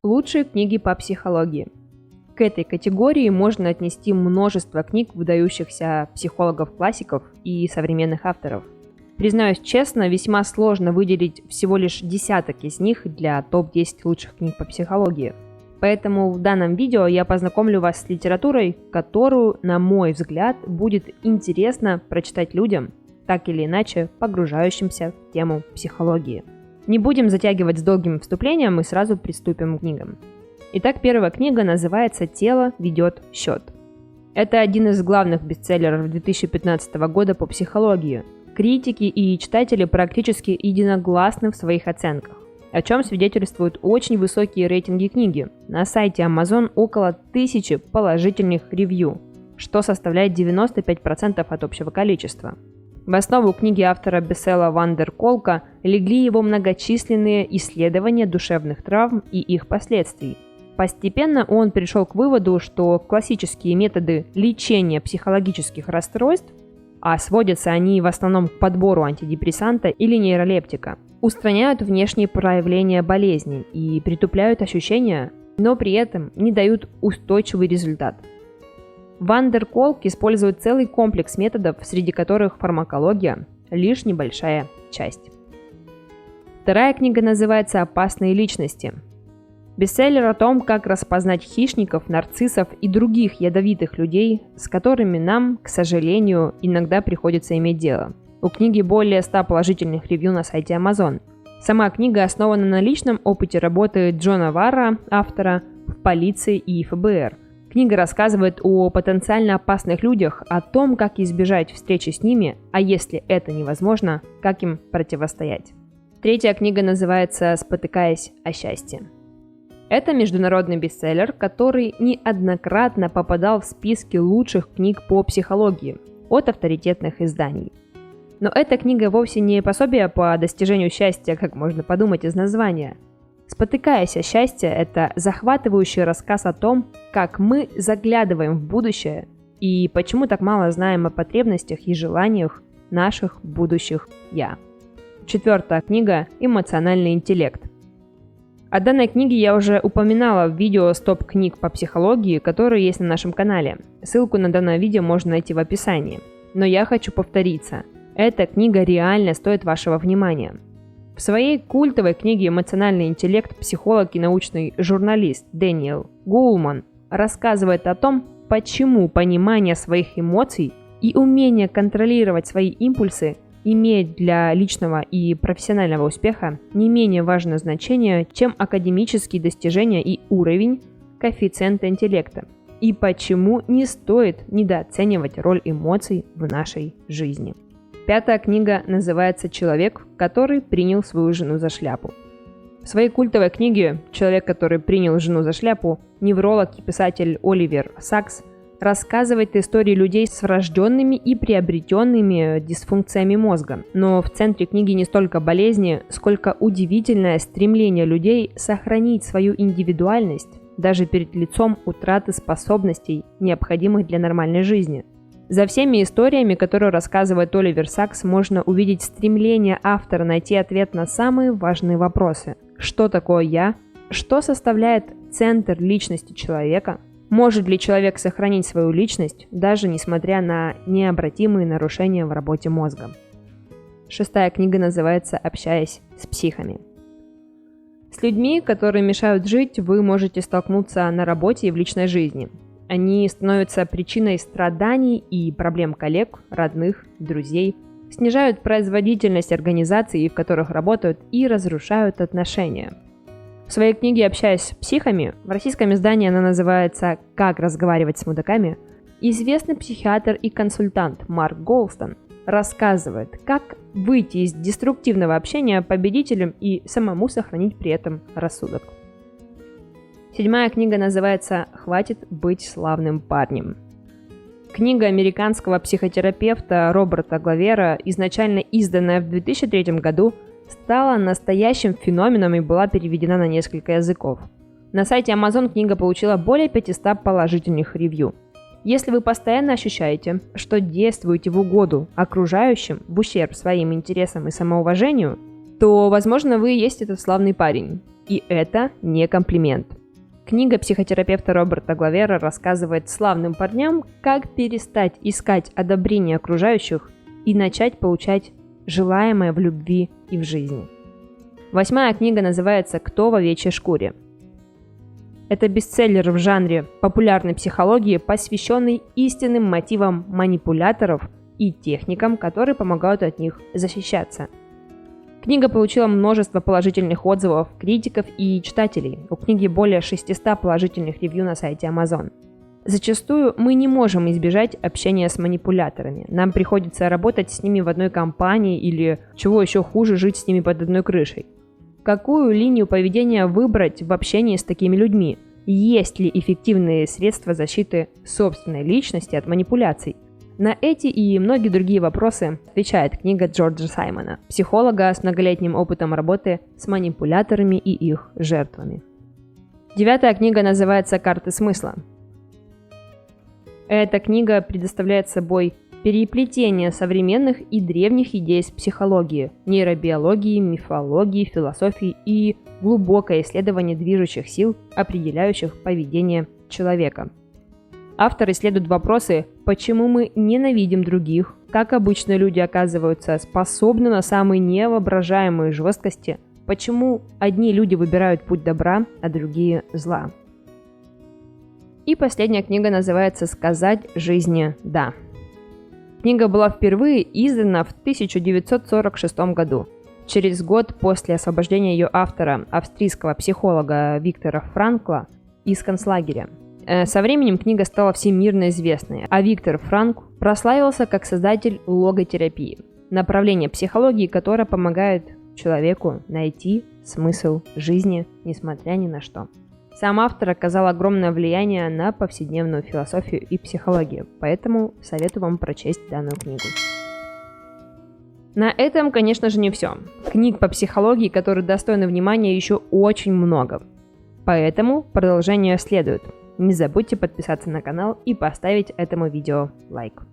Лучшие книги по психологии. К этой категории можно отнести множество книг выдающихся психологов-классиков и современных авторов. Признаюсь честно, весьма сложно выделить всего лишь десяток из них для топ-10 лучших книг по психологии. Поэтому в данном видео я познакомлю вас с литературой, которую, на мой взгляд, будет интересно прочитать людям, так или иначе погружающимся в тему психологии. Не будем затягивать с долгим вступлением и сразу приступим к книгам. Итак, первая книга называется «Тело ведет счет». Это один из главных бестселлеров 2015 года по психологии. Критики и читатели практически единогласны в своих оценках, о чем свидетельствуют очень высокие рейтинги книги. На сайте Amazon около 1000 положительных ревью, что составляет 95% от общего количества. В основу книги автора Бесела Вандер Колка легли его многочисленные исследования душевных травм и их последствий. Постепенно он пришел к выводу, что классические методы лечения психологических расстройств, а сводятся они в основном к подбору антидепрессанта или нейролептика, устраняют внешние проявления болезни и притупляют ощущения, но при этом не дают устойчивый результат. Вандер Колк использует целый комплекс методов, среди которых фармакология – лишь небольшая часть. Вторая книга называется «Опасные личности». Бестселлер о том, как распознать хищников, нарциссов и других ядовитых людей, с которыми нам, к сожалению, иногда приходится иметь дело. У книги более 100 положительных ревью на сайте Amazon. Сама книга основана на личном опыте работы Джона Варра, автора, в полиции и ФБР. Книга рассказывает о потенциально опасных людях, о том, как избежать встречи с ними, а если это невозможно, как им противостоять. Третья книга называется «Спотыкаясь о счастье». Это международный бестселлер, который неоднократно попадал в списки лучших книг по психологии от авторитетных изданий. Но эта книга вовсе не пособие по достижению счастья, как можно подумать из названия. «Спотыкаясь о счастье» — это захватывающий рассказ о том, как мы заглядываем в будущее и почему так мало знаем о потребностях и желаниях наших будущих «я». Четвертая книга «Эмоциональный интеллект». О данной книге я уже упоминала в видео «Стоп книг по психологии», которые есть на нашем канале. Ссылку на данное видео можно найти в описании. Но я хочу повториться. Эта книга реально стоит вашего внимания. В своей культовой книге «Эмоциональный интеллект» психолог и научный журналист Дэниел Гоулман рассказывает о том, почему понимание своих эмоций и умение контролировать свои импульсы имеет для личного и профессионального успеха не менее важное значение, чем академические достижения и уровень коэффициента интеллекта, и почему не стоит недооценивать роль эмоций в нашей жизни. Пятая книга называется «Человек, который принял свою жену за шляпу». В своей культовой книге «Человек, который принял жену за шляпу» невролог и писатель Оливер Сакс рассказывает истории людей с врожденными и приобретенными дисфункциями мозга. Но в центре книги не столько болезни, сколько удивительное стремление людей сохранить свою индивидуальность даже перед лицом утраты способностей, необходимых для нормальной жизни. За всеми историями, которые рассказывает Оливер Сакс, можно увидеть стремление автора найти ответ на самые важные вопросы. Что такое «я»? Что составляет центр личности человека? Может ли человек сохранить свою личность, даже несмотря на необратимые нарушения в работе мозга? Шестая книга называется «Общаясь с психами». С людьми, которые мешают жить, вы можете столкнуться на работе и в личной жизни. Они становятся причиной страданий и проблем коллег, родных, друзей, снижают производительность организаций, в которых работают, и разрушают отношения. В своей книге «Общаясь с психами», в российском издании она называется «Как разговаривать с мудаками», известный психиатр и консультант Марк Голстон рассказывает, как выйти из деструктивного общения победителем и самому сохранить при этом рассудок. Седьмая книга называется «Хватит быть славным парнем». Книга американского психотерапевта Роберта Гловера, изначально изданная в 2003 году, стала настоящим феноменом и была переведена на несколько языков. На сайте Amazon книга получила более 500 положительных ревью. Если вы постоянно ощущаете, что действуете в угоду окружающим в ущерб своим интересам и самоуважению, то, возможно, вы и есть этот славный парень. И это не комплимент. Книга психотерапевта Роберта Гловера рассказывает славным парням, как перестать искать одобрение окружающих и начать получать желаемое в любви и в жизни. 8-я книга называется «Кто в овечьей шкуре?». Это бестселлер в жанре популярной психологии, посвященный истинным мотивам манипуляторов и техникам, которые помогают от них защищаться. Книга получила множество положительных отзывов критиков и читателей. У книги более 600 положительных ревью на сайте Amazon. Зачастую мы не можем избежать общения с манипуляторами. Нам приходится работать с ними в одной компании или, чего еще хуже, жить с ними под одной крышей. Какую линию поведения выбрать в общении с такими людьми? Есть ли эффективные средства защиты собственной личности от манипуляций? На эти и многие другие вопросы отвечает книга Джорджа Саймона, психолога с многолетним опытом работы с манипуляторами и их жертвами. 9-я книга называется «Карты смысла». Эта книга предоставляет собой переплетение современных и древних идей с психологии, нейробиологии, мифологии, философии и глубокое исследование движущих сил, определяющих поведение человека. Автор исследует вопросы, почему мы ненавидим других, как обычно люди оказываются способны на самые невоображаемые жесткости, почему одни люди выбирают путь добра, а другие – зла. И последняя книга называется «Сказать жизни да». Книга была впервые издана в 1946 году, через год после освобождения ее автора, австрийского психолога Виктора Франкла, из концлагеря. Со временем книга стала всемирно известной, а Виктор Франкл прославился как создатель логотерапии, направление психологии, которое помогает человеку найти смысл жизни, несмотря ни на что. Сам автор оказал огромное влияние на повседневную философию и психологию, поэтому советую вам прочесть данную книгу. На этом, конечно же, не все. Книг по психологии, которые достойны внимания, еще очень много. Поэтому продолжение следует. Не забудьте подписаться на канал и поставить этому видео лайк.